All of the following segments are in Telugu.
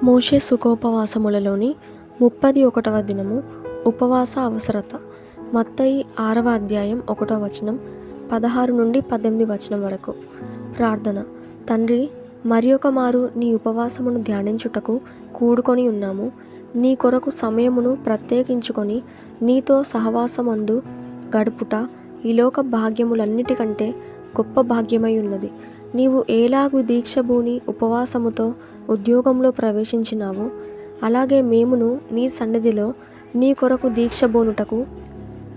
మోషే సుఖోపవాసములలోని 31వ దినము ఉపవాస అవసరత. మత్తయి 6వ అధ్యాయం 1వ వచనం 16 నుండి 18 వచనం వరకు. ప్రార్థన. తండ్రి, మరి ఒక మారు నీ ఉపవాసమును ధ్యానించుటకు కూడుకొని ఉన్నాము. నీ కొరకు సమయమును ప్రత్యేకించుకొని నీతో సహవాసమందు గడుపుట ఈ లోక భాగ్యములన్నిటికంటే గొప్ప భాగ్యమై ఉన్నది. నీవు ఏలాగు దీక్షభూని ఉపవాసముతో ఉద్యోగంలో ప్రవేశించినావో అలాగే మేమును నీ సన్నిధిలో నీ కొరకు దీక్షబూనుటకు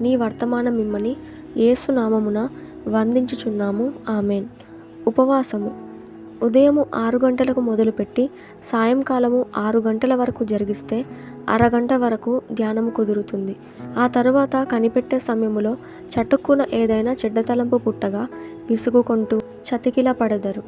నీ వర్తమానం మిమ్మని యేసు నామమున వందించుచున్నాము. ఆమెన్. ఉపవాసము. ఉదయము 6 గంటలకు మొదలుపెట్టి సాయంకాలము 6 గంటల వరకు జరిగిస్తే అరగంట వరకు ధ్యానము కుదురుతుంది. ఆ తరువాత కనిపెట్టే సమయములో చటుక్కున ఏదైనా చెడ్డ తలంపు పుట్టగా విసుగుకొంటూ చతికిల పడెదరు.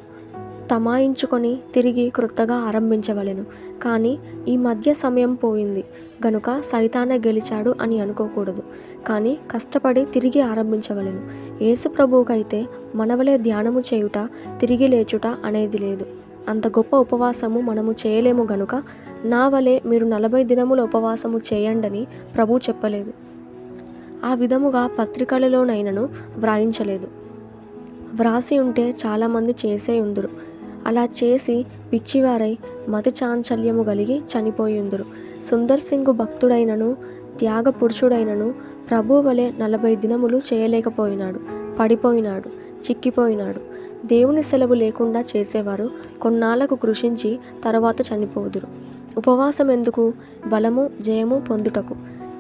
తమాయించుకొని తిరిగి క్రొత్తగా ఆరంభించవలెను. కానీ ఈ మధ్య సమయం పోయింది గనుక సైతానే గెలిచాడు అని అనుకోకూడదు. కానీ కష్టపడి తిరిగి ఆరంభించవలెను. యేసు ప్రభువుకైతే మనవలే ధ్యానము చేయుట, తిరిగి లేచుట అనేది లేదు. అంత గొప్ప ఉపవాసము మనము చేయలేము గనుక నా వలె మీరు 40 దినముల ఉపవాసము చేయండని ప్రభు చెప్పలేదు. ఆ విధముగా పత్రికలలోనైనను వ్రాయించలేదు. వ్రాసి ఉంటే చాలామంది చేసే ఉందురు. అలా చేసి పిచ్చివారై మతి చాంచల్యము కలిగి చనిపోయుందురు. సుందర్ సింగ్ భక్తుడైనను త్యాగ పురుషుడైనను ప్రభు వలె 40 దినములు చేయలేకపోయినాడు. పడిపోయినాడు, చిక్కిపోయినాడు. దేవుని సెలవు లేకుండా చేసేవారు కొన్నాళ్లకు కృషించి తర్వాత చనిపోదురు. ఉపవాసం ఎందుకు? బలము, జయము పొందుటకు.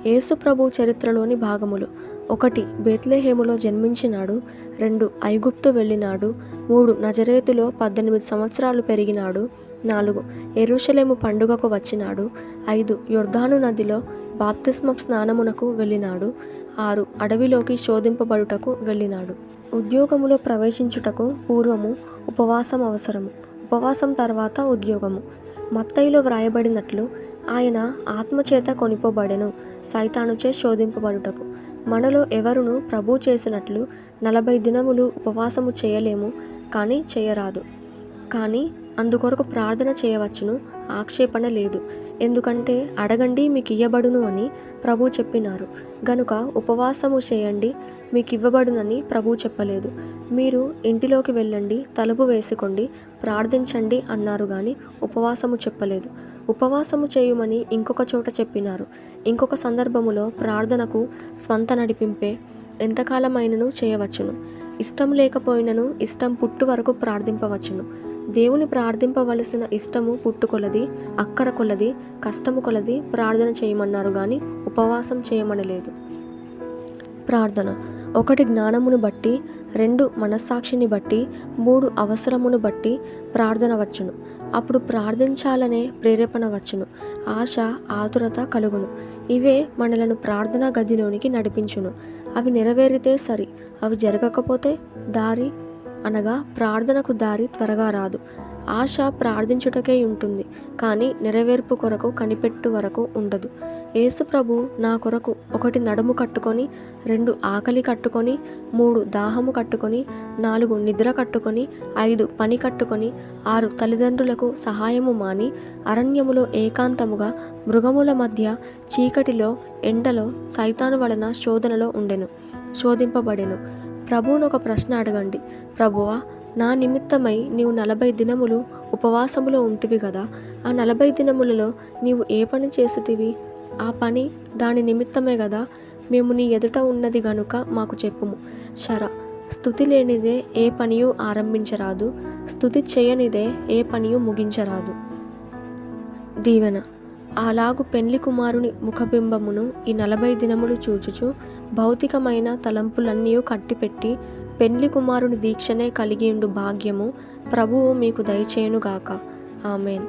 యేసు ప్రభు చరిత్రలోని భాగములు. 1. బేత్లెహేములో జన్మించినాడు. 2. ఐగుప్తు వెళ్ళినాడు. 3. నజరేతులో 18 సంవత్సరాలు పెరిగినాడు. 4. యెరూషలేము పండుగకు వచ్చినాడు. 5. యొర్దాను నదిలో బాప్తిస్మ స్నానమునకు వెళ్ళినాడు. 6. అడవిలోకి శోధింపబడుటకు వెళ్ళినాడు. ఉద్యోగములో ప్రవేశించుటకు పూర్వము ఉపవాసం అవసరము. ఉపవాసం తర్వాత ఉద్యోగము. మత్తయిలో వ్రాయబడినట్లు ఆయన ఆత్మచేత కొనిపోబడెను, సైతానుచే శోధింపబడుటకు. మనలో ఎవరును ప్రభు చేసినట్లు 40 దినములు ఉపవాసము చేయలేము, కానీ చేయరాదు. కానీ అందుకొరకు ప్రార్థన చేయవచ్చును, ఆక్షేపణ లేదు. ఎందుకంటే అడగండి మీకు ఇయ్యబడును అని ప్రభు చెప్పినారు. గనుక ఉపవాసము చేయండి, మీకు ఇవ్వబడునని ప్రభు చెప్పలేదు. మీరు ఇంటిలోకి వెళ్ళండి, తలుపు వేసుకోండి, ప్రార్థించండి అన్నారు గాని ఉపవాసము చెప్పలేదు. ఉపవాసము చేయుమని ఇంకొక చోట చెప్పినారు. ఇంకొక సందర్భములో ప్రార్థనకు స్వంత నడిపింపే ఎంతకాలమైనను చేయవచ్చును. ఇష్టం లేకపోయినను ఇష్టం పుట్టు వరకు ప్రార్థింపవచ్చును. దేవుని ప్రార్థింపవలసిన ఇష్టము పుట్టుకొలది, అక్కర కొలది, కష్టము కొలది ప్రార్థన చేయమన్నారు గాని ఉపవాసం చేయమనలేదు. ప్రార్థన. 1. జ్ఞానమును బట్టి, 2. మనస్సాక్షిని బట్టి, 3. అవసరమును బట్టి ప్రార్థన వచ్చును. అప్పుడు ప్రార్థించాలనే ప్రేరేపణ వచ్చును. ఆశ, ఆతురత కలుగును. ఇవే మనలను ప్రార్థనా గదిలోనికి నడిపించును. అవి నెరవేరితే సరి, అవి జరగకపోతే దారి అనగా ప్రార్థనకు దారి త్వరగా రాదు. ఆశ ప్రార్థించుటకే ఉంటుంది, కానీ నెరవేర్పు కొరకు కనిపెట్టు వరకు ఉండదు. యేసు ప్రభు నా కొరకు 1 నడుము కట్టుకొని, 2 ఆకలి కట్టుకొని, 3 దాహము కట్టుకొని, 4 నిద్ర కట్టుకొని, 5 పని కట్టుకొని, 6 తల్లిదండ్రులకు సహాయము మాని అరణ్యములో ఏకాంతముగా మృగముల మధ్య చీకటిలో ఎండలో సైతాను వలన శోధనలో ఉండెను, శోధింపబడెను. ప్రభువును ఒక ప్రశ్న అడగండి. ప్రభువా, నా నిమిత్తమై నీవు 40 దినములు ఉపవాసములో ఉంటివి కదా, ఆ 40 దినములలో నీవు ఏ పని చేసితివి? ఆ పని దాని నిమిత్తమే కదా. మేము నీ ఎదుట ఉన్నది గనుక మాకు చెప్పుము. స్తుతి లేనిదే ఏ పనియు ఆరంభించరాదు, స్తుతి చేయనిదే ఏ పనియు ముగించరాదు. దీవెన. అలాగు పెండ్లి కుమారుని ముఖబింబమును ఈ 40 దినములు చూచుచు భౌతికమైన తలంపులన్నీ కట్టిపెట్టి పెండ్లి కుమారుని దీక్షనే కలిగియుండు భాగ్యము ప్రభువు మీకు దయచేయునుగాక. ఆమెన్.